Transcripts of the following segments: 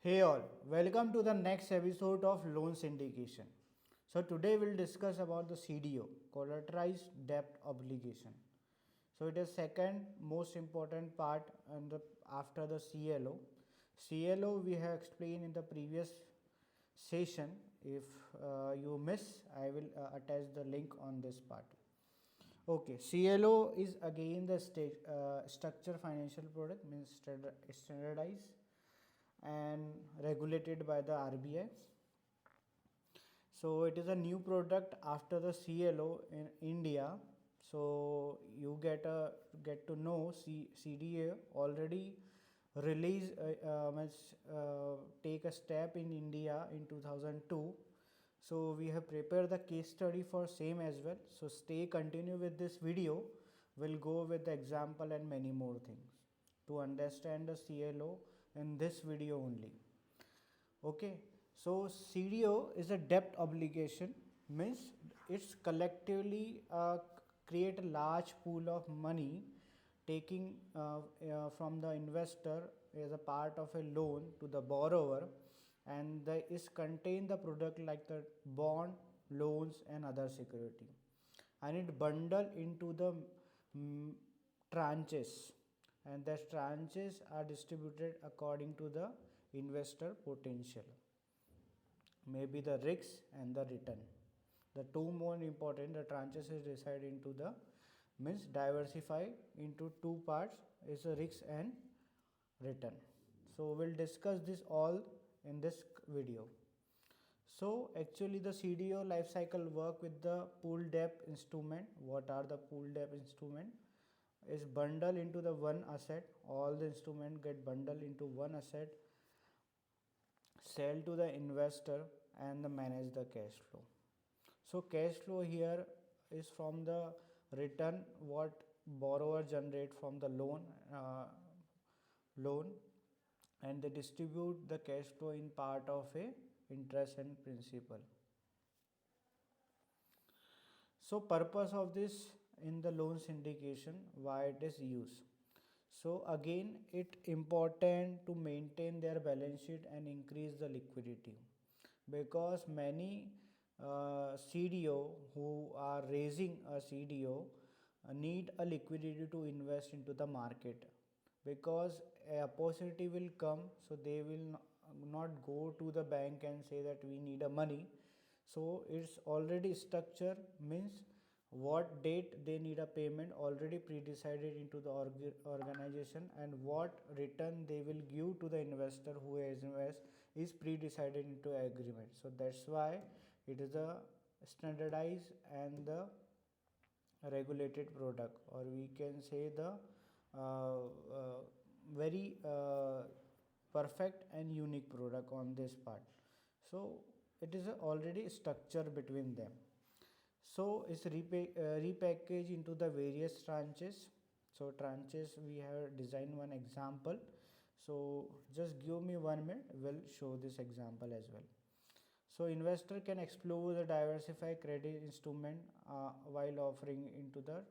Hey all, welcome to the next episode of Loan Syndication. So today we'll discuss about the CDO, collateralized debt obligation. So it is second most important part after the CLO. CLO we have explained in the previous session. If you miss, I will attach the link on this part. Okay, CLO is again the structure financial product, means standardized and regulated by the RBI. So it is a new product after the CLO in India. So you get to know CDA already release must take a step in India in 2002. So we have prepared the case study for same as well. So stay continue with this video. We'll go with the example and many more things to understand the CLO in this video only. Okay, so CDO is a debt obligation, means it's collectively create a large pool of money taking from the investor as a part of a loan to the borrower, and is contain the product like the bond, loans and other security, and it bundle into the mm, tranches, and the tranches are distributed according to the investor potential, maybe the risks and the return. The two more important, the tranches is decided into the means diversify into two parts, is a risk and return. So we'll discuss this all in this video. So actually the CDO life cycle work with the pool debt instrument. What are the pool debt instrument? Is bundled into the one asset. All the instrument get bundled into one asset, sell to the investor and manage the cash flow. So cash flow here is from the return what borrower generate from the loan, and they distribute the cash flow in part of a interest and principal. So purpose of this in the loan syndication, why it is used. So again, it important to maintain their balance sheet and increase the liquidity, because many CDO who are raising a CDO need a liquidity to invest into the market, because a opportunity will come, so they will not go to the bank and say that we need a money. So it's already structure, means what date they need a payment already pre-decided into the organization, and what return they will give to the investor who has invest is pre-decided into agreement. So that's why it is a standardized and the regulated product, or we can say the very perfect and unique product on this part. So it is already structure between them. So it's repackaged into the various tranches. So tranches we have designed one example. So just give me 1 minute, we'll show this example as well. So investor can explore the diversified credit instrument while offering into the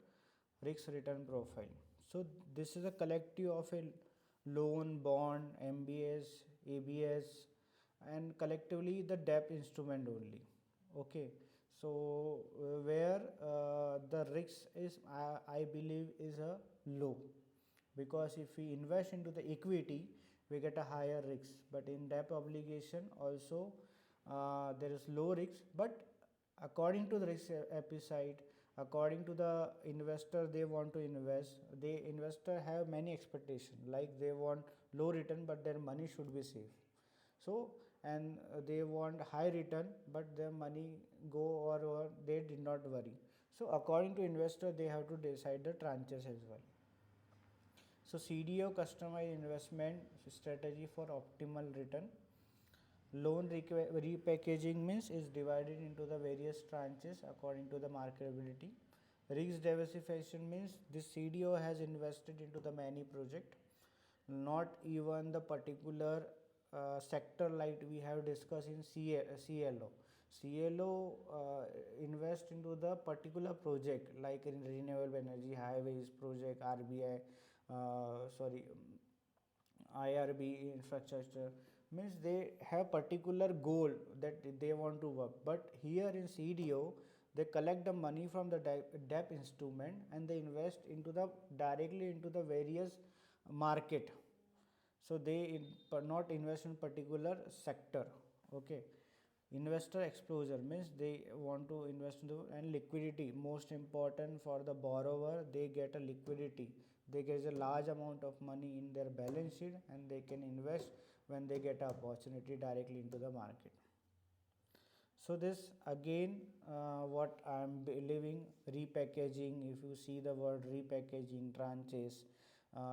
risk return profile. So this is a collective of a loan, bond, MBS, ABS, and collectively the debt instrument only. Okay, so where the risk is, I believe, is a low, because if we invest into the equity we get a higher risk, but in debt obligation also there is low risk, but according to the risk appetite, according to the investor they want to invest, the investor have many expectations, like they want low return but their money should be safe. So and they want high return but their money go, or they did not worry. So according to investor they have to decide the tranches as well. So CDO customized investment strategy for optimal return. Loan repackaging means is divided into the various tranches according to the marketability. Risk diversification means this CDO has invested into the many project, not even the particular sector like we have discussed in CLO. CLO invest into the particular project like in renewable energy, highways project, RBI, IRB infrastructure, means they have particular goal that they want to work. But here in CDO, they collect the money from the debt instrument and they invest into the directly into the various market. So they not invest in particular sector. Okay. Investor exposure means they want to invest into, and liquidity most important for the borrower. They get a liquidity, they get a large amount of money in their balance sheet and they can invest when they get a opportunity directly into the market. So this again, what I am believing, repackaging. If you see the word repackaging, tranches,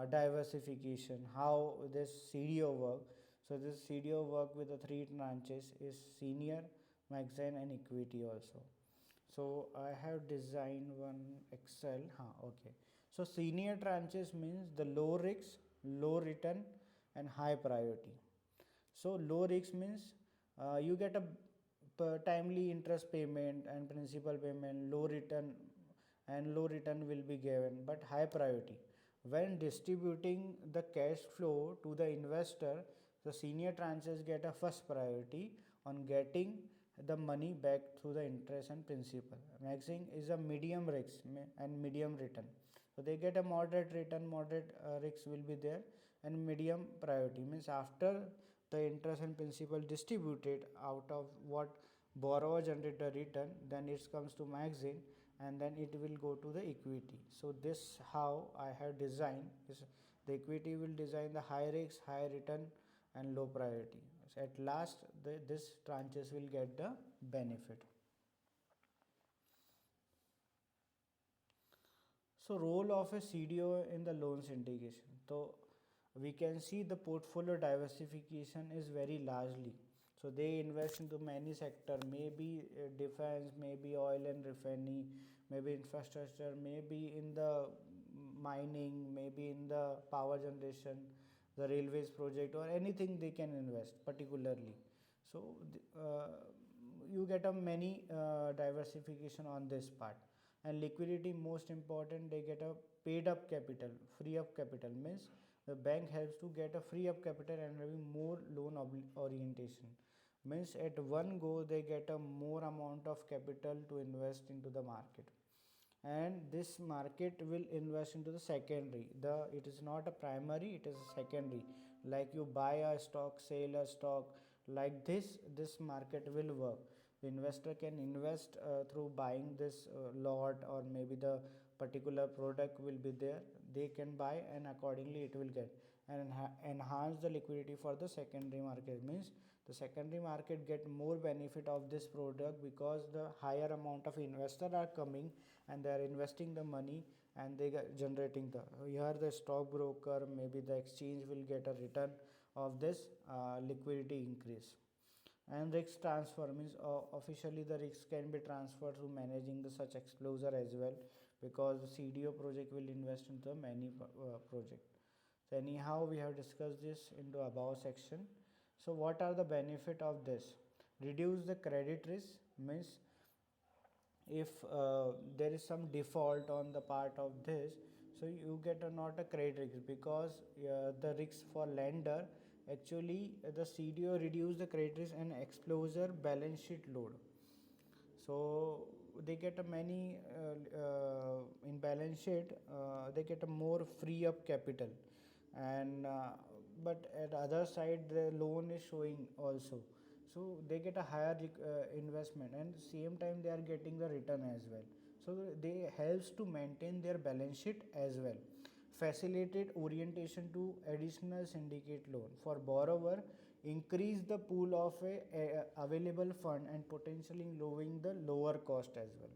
diversification, how this CDO work. So this CDO work with the three tranches is senior, magazine and equity also. So I have designed one Excel. Okay. So senior tranches means the low risk, low return and high priority. So low risk means you get a timely interest payment and principal payment, low return, and low return will be given, but high priority. When distributing the cash flow to the investor, the senior tranches get a first priority on getting the money back through the interest and principal. Maxing is a medium risk and medium return. So they get a moderate return, moderate risk will be there, and medium priority means after the interest and principal distributed out of what borrower generate the return, then it comes to magazine and then it will go to the equity. So this how I have designed is, the equity will design the high risk, high return and low priority. So at last this tranches will get the benefit. So role of a CDO in the loan syndication. So we can see the portfolio diversification is very largely. So they invest into many sector, maybe defense, maybe oil and refining, maybe infrastructure, maybe in the mining, maybe in the power generation, the railways project or anything they can invest particularly. So you get a many diversification on this part. And liquidity most important, they get a paid up capital, free up capital means the bank helps to get a free up capital and having more loan orientation, means at one go they get a more amount of capital to invest into the market, and this market will invest into the secondary. It is not a primary, it is a secondary. Like you buy a stock, sell a stock, like this market will work. The investor can invest through buying this lot, or maybe the particular product will be there, they can buy and accordingly it will get and enhance the liquidity for the secondary market. Means the secondary market get more benefit of this product because the higher amount of investors are coming and they are investing the money and they get generating the, here the stockbroker, maybe the exchange will get a return of this liquidity increase. And risk transfer means officially the risk can be transferred through managing the such exposure as well, because the CDO project will invest into many project. So anyhow we have discussed this into above section. So what are the benefit of this? Reduce the credit risk means if there is some default on the part of this, so you get not a credit risk, because the risk for lender actually the CDO reduce the credit risk and exposure balance sheet load. So they get a many in balance sheet, they get a more free up capital, and but at other side the loan is showing also, so they get a higher investment and same time they are getting the return as well. So they helps to maintain their balance sheet as well. Facilitate orientation to additional syndicate loan for borrower, increase the pool of available fund and potentially lowering the lower cost as well.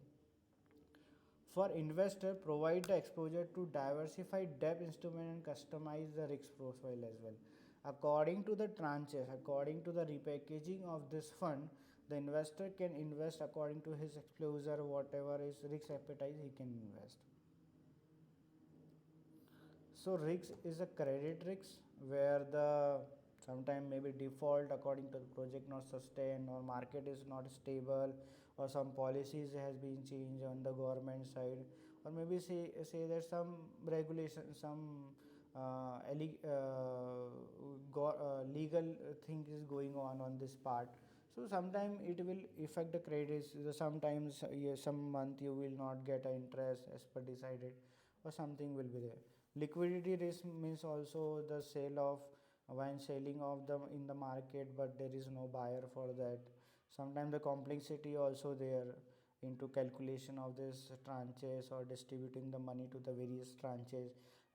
For investor, provide the exposure to diversified debt instrument and customize the risk profile as well. According to the tranches, according to the repackaging of this fund, the investor can invest according to his exposure, whatever is risk appetite he can invest. So risk is a credit risk where the sometime maybe default according to the project not sustained, or market is not stable, or some policies has been changed on the government side, or maybe say there's some regulation, some legal thing is going on this part. So sometimes it will affect the credits. Sometimes some month you will not get an interest as per decided, or something will be there. Liquidity risk means also the sale of when selling of them in the market, but there is no buyer for that. Sometimes the complexity also there into calculation of this tranches or distributing the money to the various tranches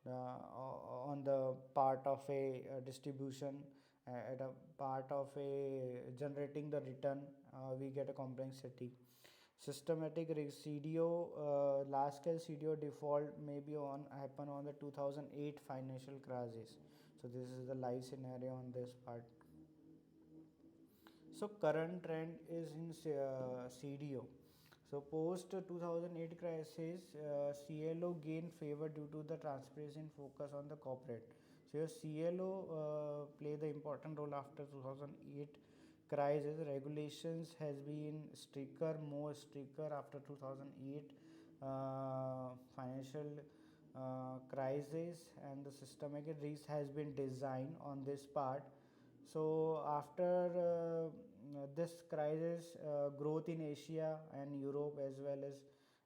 on the part of a distribution, at a part of a generating the return, we get a complexity. Systematic risk CDO, large scale CDO default maybe on happen on the 2008 financial crisis. So this is the live scenario on this part. So current trend is in CDO. So post 2008 crisis, CLO gained favor due to the transparency and focus on the corporate. So your CLO play the important role after 2008 crisis. Regulations has been stricter, more stricter after 2008 financial crisis, and the systematic risk has been designed on this part. So after this crisis, growth in Asia and Europe as well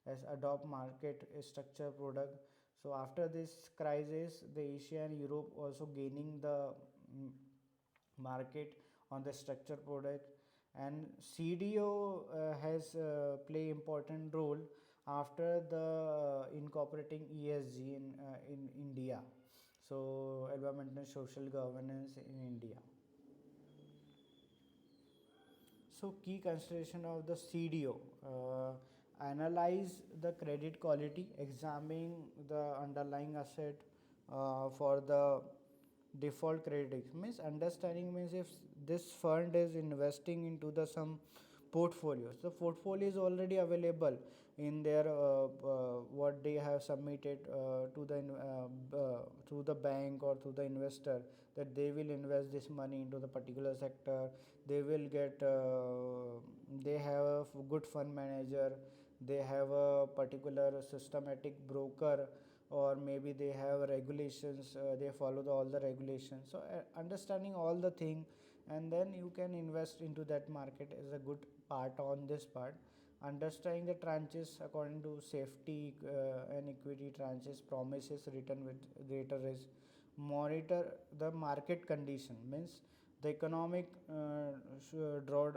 as adopt market structure product. So after this crisis, the Asia and Europe also gaining the market on the structure product, and CDO has play important role after the incorporating ESG in India. So environmental social governance in India. So key consideration of the CDO: analyze the credit quality, examine the underlying asset for the default credit risk. Means understanding means if this fund is investing into the some portfolios, the portfolio is already available in their what they have submitted to the bank or to the investor, that they will invest this money into the particular sector. They will get they have a good fund manager, they have a particular systematic broker, or maybe they have regulations, they follow all the regulations. So understanding all the thing, and then you can invest into that market is a good part on this part. Understanding the tranches according to safety and equity tranches promises return with greater risk. Monitor the market condition means the economic drawed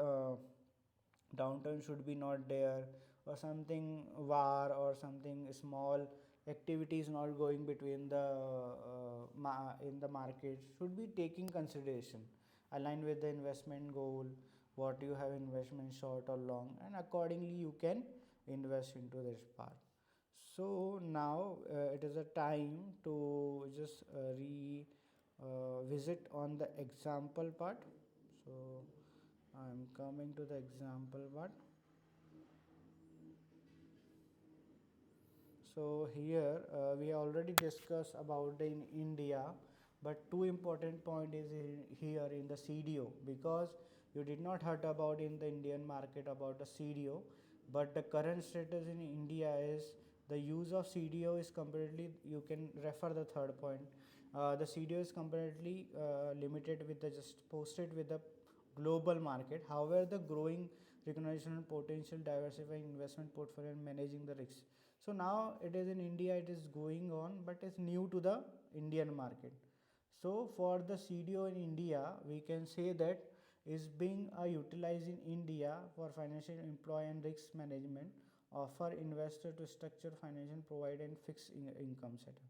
downturn should be not there, or something war or something small activity is not going between the in the market should be taking consideration, aligned with the investment goal, what you have investment short or long, and accordingly you can invest into this part. So now it is a time to just visit on the example part. So I am coming to the example part. So here we already discussed about the in India, but two important point is here in the CDO, because you did not heard about in the Indian market about the CDO, but the current status in India is the use of CDO is completely, you can refer the third point. The CDO is completely limited with the just posted with the global market. However, the growing recognition and potential diversifying investment portfolio and managing the risks. So now it is in India, it is going on, but it's new to the Indian market. So for the CDO in India, we can say that is being utilized in India for financial employee and risk management, offer investor to structure financial provide and fixed income setup.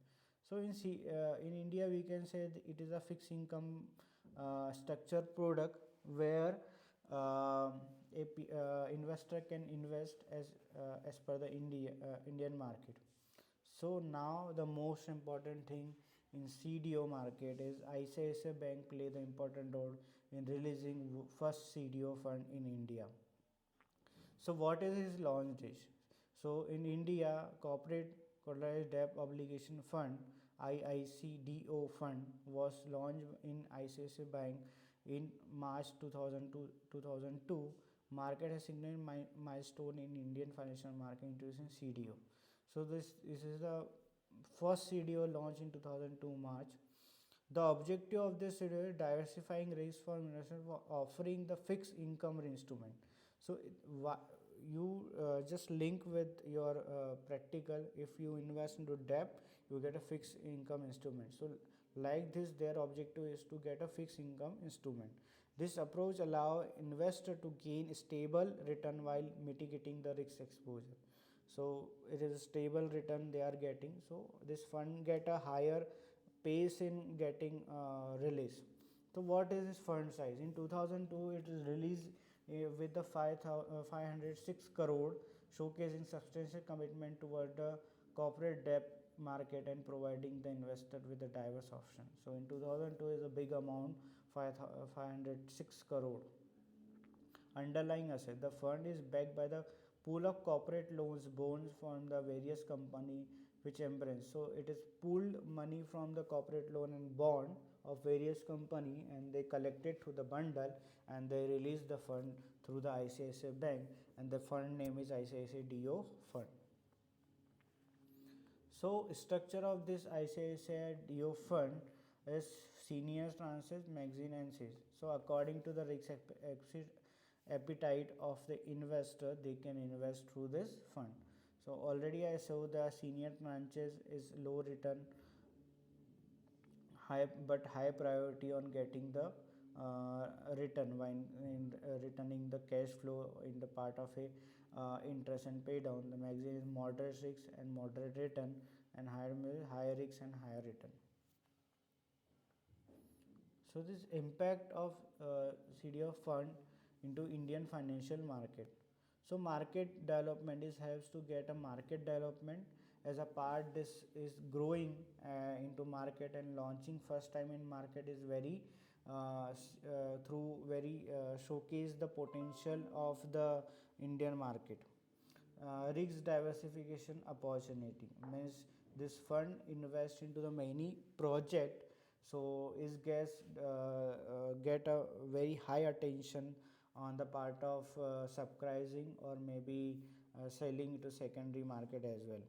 So in India we can say it is a fixed income structured product where investor can invest as per the Indian market. So now the most important thing in CDO market is ICICI Bank play the important role in releasing first CDO fund in India. So what is his launch date? So in India, corporate collateralized debt obligation fund IICDO fund was launched in ICICI Bank in March 2002. Market has signaled milestone in Indian financial market introducing CDO. So this is the first CDO launched in 2002 March. The objective of this CDO is diversifying risk for investors for offering the fixed income instrument. So you just link with your practical. If you invest into debt, you get a fixed income instrument. So like this, their objective is to get a fixed income instrument. This approach allow investor to gain stable return while mitigating the risk exposure. So it is a stable return they are getting. So this fund get a higher pace in getting release. So what is this fund size? In 2002 it is released with the 506 crore, showcasing substantial commitment toward the corporate debt market and providing the investor with a diverse option. So in 2002 is a big amount, 506 crore. Underlying asset, the fund is backed by the pool of corporate loans bonds from the various company which embrace. So it is pooled money from the corporate loan and bond of various company, and they collect it through the bundle and they release the fund through the ICICI bank, and the fund name is ICICI DO fund. So structure of this ICICI DO fund is senior tranches, maximum and says. So according to the risk appetite of the investor, they can invest through this fund. So already I saw the senior tranches is low return, high but high priority on getting the return when returning the cash flow in the part of a interest and pay down. The maximum is moderate risk and moderate return, and higher risk and higher return. So this impact of CDO fund into Indian financial market. So market development is helps to get a market development. As a part, this is growing into market and launching first time in market is very through very showcase the potential of the Indian market. Risk diversification opportunity means this fund invest into the many project, so is get a very high attention on the part of subscribing or maybe selling to secondary market as well.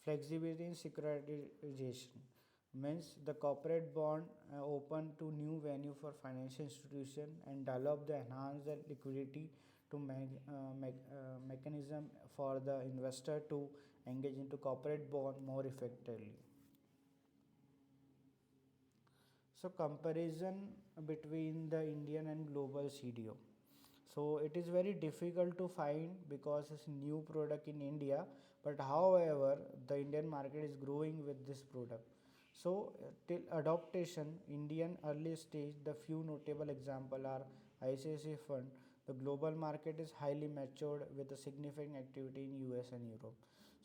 Flexibility in securitization means the corporate bond open to new venue for financial institution and develop the enhance the liquidity to mechanism for the investor to engage into corporate bond more effectively. So comparison between the Indian and global CDO. So it is very difficult to find because it's new product in India, but however the Indian market is growing with this product. So till adoption, Indian early stage, the few notable example are ICICI fund. The global market is highly matured with a significant activity in US and Europe.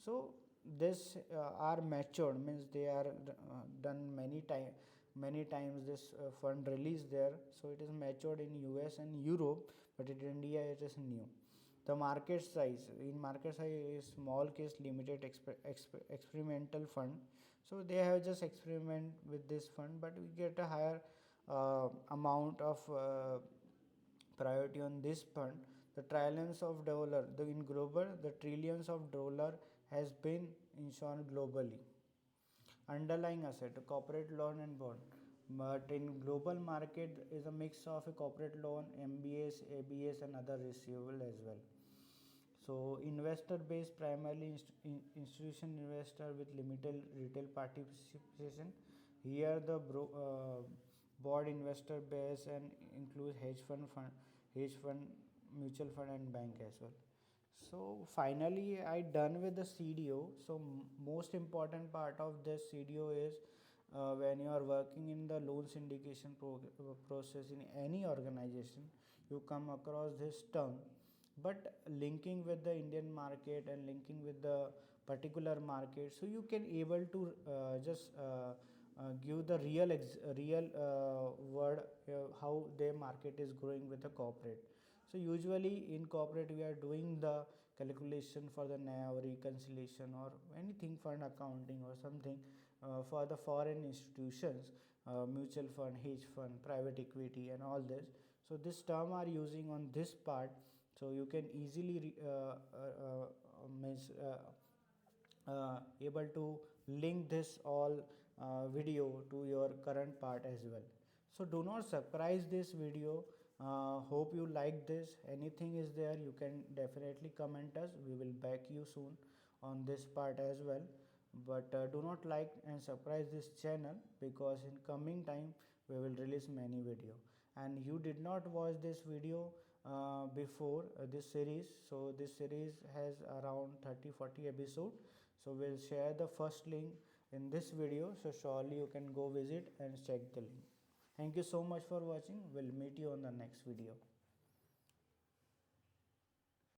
So this are matured means they are done many times this fund released there, so it is matured in US and Europe, but in India it is new. The market size, in market size is small case limited experimental fund. So they have just experiment with this fund, but we get a higher amount of priority on this fund. The trillions of dollar, in global, the trillions of dollar has been insured globally. Underlying asset, a corporate loan and bond. But in global market is a mix of a corporate loan, MBS, ABS and other receivable as well. So investor base primarily institution investor with limited retail participation. Here the board investor base and includes hedge fund, mutual fund and bank as well. So finally I done with the CDO. So most important part of this CDO is when you are working in the loan syndication process in any organization, you come across this term, but linking with the Indian market and linking with the particular market, so you can able to just give the real word how their market is growing with the corporate. So usually in corporate we are doing the calculation for the NAV reconciliation or anything fund accounting or something for the foreign institutions, mutual fund, hedge fund, private equity and all this. So this term are using on this part, so you can easily means able to link this all video to your current part as well. So do not surprise this video. Hope you like this. Anything is there, you can definitely comment us. We will back you soon on this part as well. But do not like and surprise this channel, because in coming time we will release many video. And you did not watch this video before this series, so this series has around 30-40 episode. So we'll share the first link in this video, so surely you can go visit and check the link. Thank you so much for watching. We'll meet you on the next video.